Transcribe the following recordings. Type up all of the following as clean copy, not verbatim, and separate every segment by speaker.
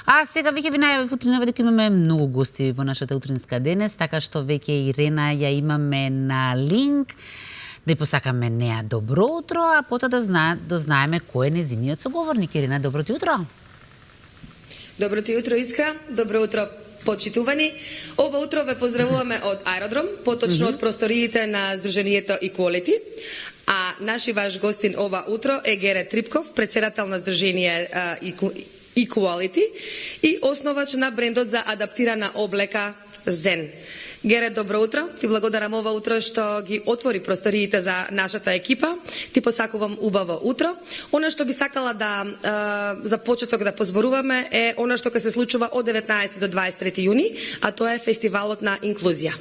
Speaker 1: А сега веќе ви најавив утринава дека имаме многу гости во нашата утринска денес, така што веќе Ирена ја имаме на линк. Да ја посакаме неа добро утро, а потоа да знаеме кој е незиниот соговорник. Ирена, добро ти утро.
Speaker 2: Добро ти утро, Искра. Добро утро, почитувани. Ова утро ве поздравуваме од аеродром, поточно од просториите на Сдруженијето Equality. А наши ваш гостин ова утро е Гере Трипков, председател на Сдружение Equality и основач на брендот за адаптирана облека Zen. Гере, добро утро. Ти благодарам ова утро што ги отвори просториите за нашата екипа. Ти посакувам убаво утро. Она што би сакала да за почеток да позборуваме е она што ќе се случува од 19 до 23 јуни, а тоа е фестивалот на инклузија.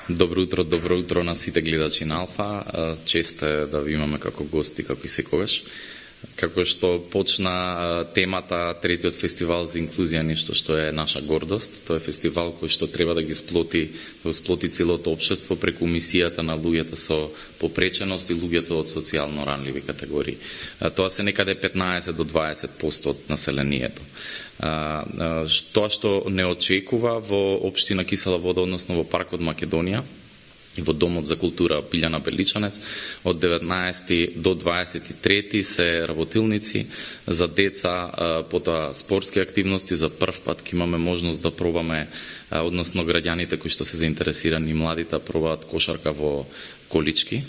Speaker 3: Добро утро на сите гледачи на Алфа. Чест е да ви имаме како гости, како и секогаш. Како што почна темата, третиот фестивал за инклузија, нешто што е наша гордост. Тоа е фестивал кој што треба да ги сплоти целото општество преку мисијата на луѓето со попреченост и луѓето од социјално ранливи категории. Тоа се некаде 15 до 20% од населението. Тоа што не очекува во општина Кисела Вода, односно во паркот Македонија и во Домот за култура Билјана Беличанец, од 19 до 23 се работилници за деца, потоа спортски активности. За прв пат ќе имаме можност да пробаме, односно граѓаните кои што се заинтересирани, младите, пробаат кошарка во колички,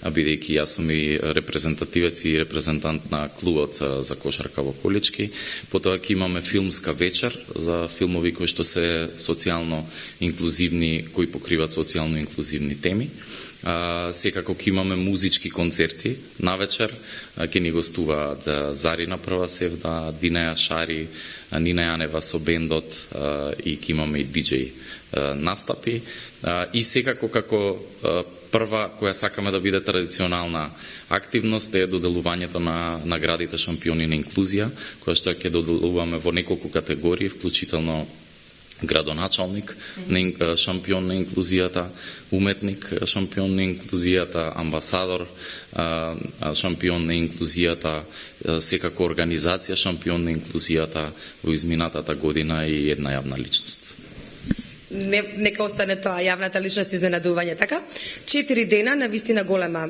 Speaker 3: бидејќи јас сум и репрезентативец и репрезентант на клубот за кошарка во колички. Потоа ќе имаме филмска вечер за филмови кои што се социјално инклузивни, кои покриваат социјално инклузивни теми. Секако ќе имаме музички концерти навечер, ќе ни гостуваат Зарина Прва Севда, Дина Јашари, Нина Јанева со бендот и ќе имаме и диџеј настапи. И секако како прва која сакаме да биде традиционална активност е доделувањето на наградите шампиони на инклузија, која што ќе доделуваме во неколку категории, вклучително градоначалник, шампион на инклузијата, уметник, шампион на инклузијата, амбасадор, шампион на инклузијата, секако организација шампион на инклузијата во изминатата година и една јавна личност.
Speaker 2: Нека остане тоа јавната личност изненадување, така? 4 дена на вистина голема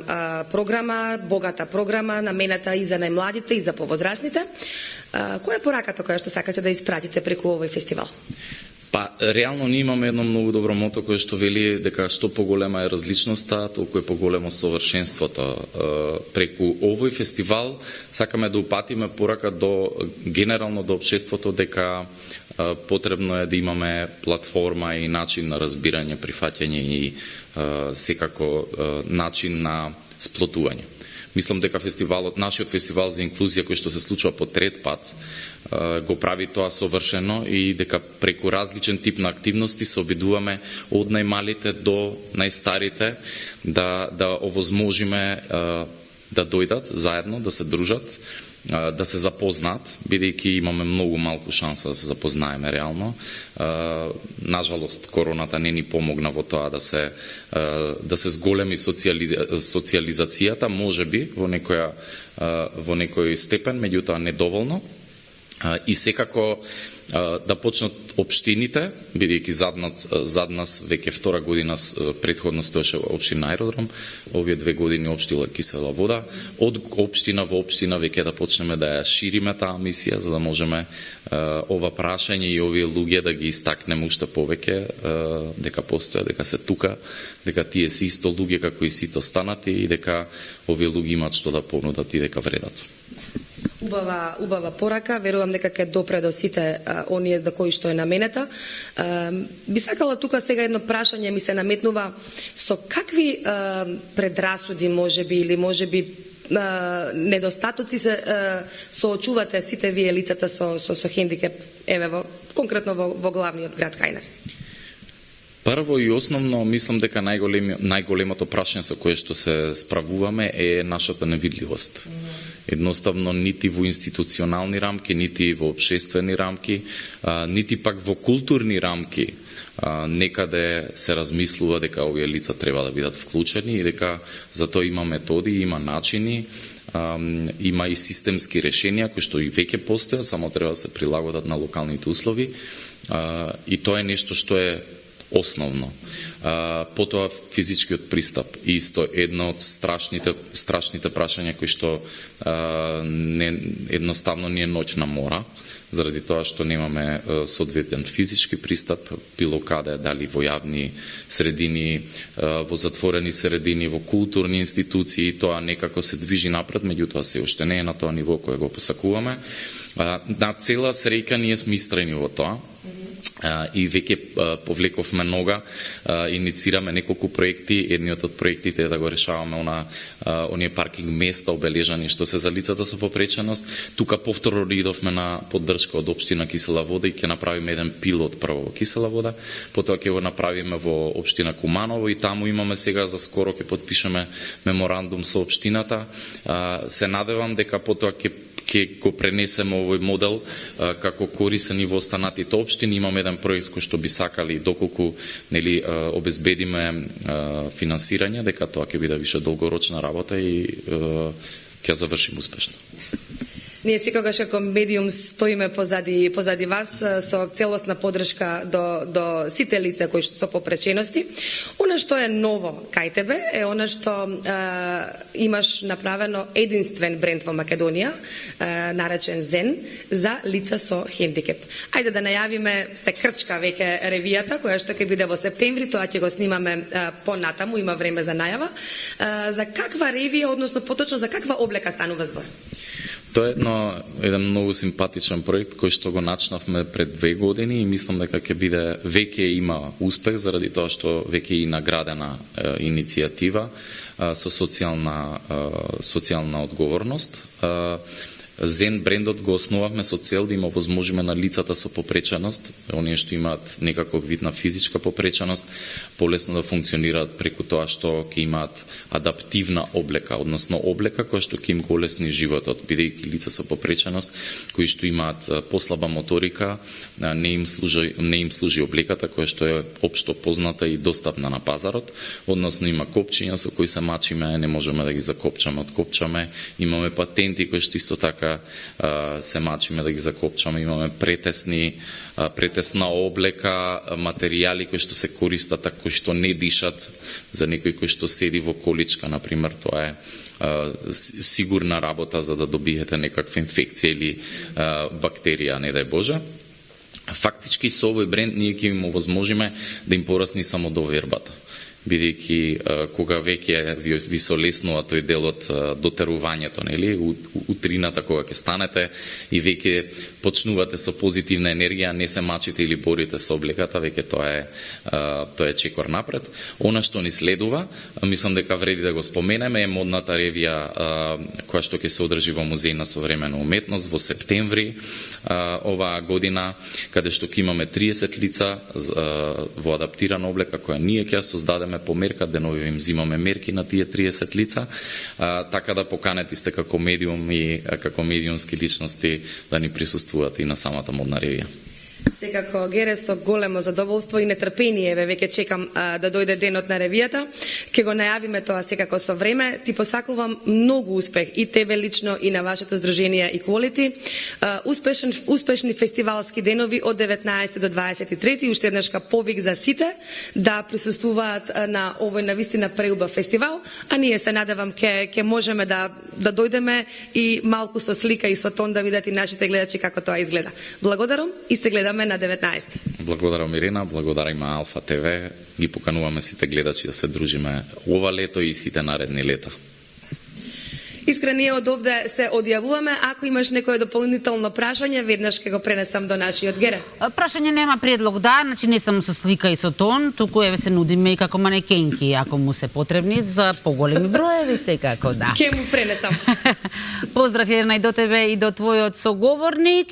Speaker 2: програма, богата програма, намената и за најмладите и за повозрастните. Која е пораката која што сакате да испратите преку овој фестивал?
Speaker 3: Па, реално ние имаме едно многу добро мото кое што вели дека што поголема е различноста, толку е поголемо совршенството. Преку овој фестивал сакаме да упатиме порака генерално до општеството дека потребно е да имаме платформа и начин на разбирање, прифаќање и секако начин на сплотување. Мислам дека нашиот фестивал за инклузија кој што се случува по трет пат, го прави тоа совршено и дека преку различен тип на активности се обидуваме од најмалите до најстарите да овозможиме да дојдат заедно, да се дружат, да се запознаат, бидејќи имаме многу малку шанса да се запознаеме реално. Нажалост, короната не ни помогна во тоа да се зголеми социализацијата, можеби во некој степен, меѓутоа недоволно. И секако да почнат општините, бидејќи зад нас веќе втора година претходно стоеше општина Аеродром, овие 2 години општина Кисела Вода, од општина во општина веќе да почнеме да ја шириме таа мисија, за да можеме ова прашање и овие луѓе да ги истакнеме уште повеќе, дека постојат, дека се тука, дека тие се исто луѓе како и сите останати и дека овие луѓе имаат што да понудат и дека вредат.
Speaker 2: Убава порака, верувам дека ќе допре до сите оние до кои што е наменета. Би сакала тука сега едно прашање ми се наметнува, со какви предрасуди можеби или можеби недостатоци се соочувате сите вие лицата со хендикеп, еве конкретно во главниот град кај нас?
Speaker 3: Прво и основно, мислам дека најголемото прашање со кое што се справуваме е нашата невидливост. Едноставно, нити во институционални рамки, нити во општествени рамки, нити пак во културни рамки, некаде се размислува дека овие лица треба да бидат вклучени и дека за тоа има методи, има начини Има и системски решенија кои што и веќе постојат, само треба да се прилагодат на локалните услови. И тоа е нешто што е основно. Потоа физичкиот пристап, исто едно од страшните прашања кои што едноставно ни е ноќна мора, заради тоа што немаме соодветен физички пристап било каде, дали во јавни средини, во затворени средини, во културни институции, тоа некако се движи напред, меѓутоа се уште не е на тоа ниво кое го посакуваме. На цела среќа ние сме истрајни во тоа. И веќе повлековме нога, иницираме неколку проекти. Едниот од проектите е да го решаваме оние паркинг места обележани што се за лицата со попреченост. Тука повторно идовме на поддршка од општина Кисела Вода и ќе направиме еден пилот прво во Кисела Вода, потоа ќе го направиме во општина Куманово и таму имаме сега за скоро ќе потпишеме меморандум со општината. Се надевам дека потоа ќе го пренесеме овој модел како корисен и во останатите општини. Имаме еден проект кој што би сакали доколку обезбедиме финансирање, дека тоа ќе биде више долгорочна работа и ќе завршиме успешно.
Speaker 2: Ние секогаш како медиум стоиме позади вас со целосна поддршка до сите лица кои што со попречености. Она што е ново кај тебе е она што имаш направено единствен бренд во Македонија, наречен Зен, за лица со хендикеп. Ајде да најавиме, се крчка веќе ревијата која што ќе биде во септември, тоа ќе го снимаме понатаму, има време за најава. За каква ревија, односно поточно за каква облека станува збор?
Speaker 3: Тоа е еден многу симпатичен проект кој што го начнавме пред 2 години и мислам дека ќе биде, веќе има успех заради тоа што веќе и наградена иницијатива со социјална одговорност. Зен брендот го основавме со цел да им овозможиме на лицата со попреченост, оние што имаат некаков вид на физичка попреченост, полесно да функционираат преку тоа што ќе имаат адаптивна облека, односно облека која што ќе им го олесни животот, бидејќи лица со попреченост кои што имаат послаба моторика, не им служи облеката која што е општо позната и достапна на пазарот, односно има копчиња со кои се мачиме, не можеме да ги закопчаме, откопчаме, имаме патенти кои што исто така се мачиме да ги закопчаме, имаме претесна облека, материјали кои што се користат, кои што не дишат, за некој кој што седи во количка, например, тоа е сигурна работа за да добиете некаква инфекција или бактерија, не дај Боже. Фактички со овој бренд ние ќе им овозможиме да им порасни самодовербата, бидејќи кога веќе ви се олеснува тој дел од дотерувањето, нели, утрината кога ќе станете и веќе почнувате со позитивна енергија, не се мачите или борите со облеката, веќе тоа е чекор напред. Она што ни следува, мислам дека вреди да го споменеме, е модната ревија која што ќе се одржи во Музеј на современа уметност во септември оваа година, каде што ќе имаме 30 лица во адаптирана облека која ние ќе создадеме по мерка, денови им взимаме мерки на тие 30 лица, така да поканете сте како медиум и како медиумски личности да ни присуствувате и на самата модна ревија.
Speaker 2: Секако, Гере, со големо задоволство и нетрпение веќе чекам да дојде денот на ревијата. Ќе го најавиме тоа секако со време. Ти посакувам многу успех и тебе лично и на вашето здружение Equality. Успешни фестивалски денови од 19 до 23. Уште еднашка повик за сите да присуствуваат на овој навистина преубав фестивал, а ние се надевам ќе можеме да дојдеме и малку со слика и со тон да видат и нашите гледачи како тоа изгледа. Благодарам и се гледаме на 19.
Speaker 3: Благодарам Ирина, благодариме Алфа ТВ, ги покануваме сите гледачи да се дружиме ова лето и сите наредни лета.
Speaker 2: Искра, ние од овде се одјавуваме. Ако имаш некое дополнително прашање, веднаш ќе го пренесам до нашиот Гере.
Speaker 1: Прашање нема, предлог да, значи не само со слика и со тон, туку еве се нудиме и како манекенки, ако му се потребни за поголеми броеви, секако да.
Speaker 2: Ќе му пренесам.
Speaker 1: Поздрав Ирина и до тебе и до твојот соговорник.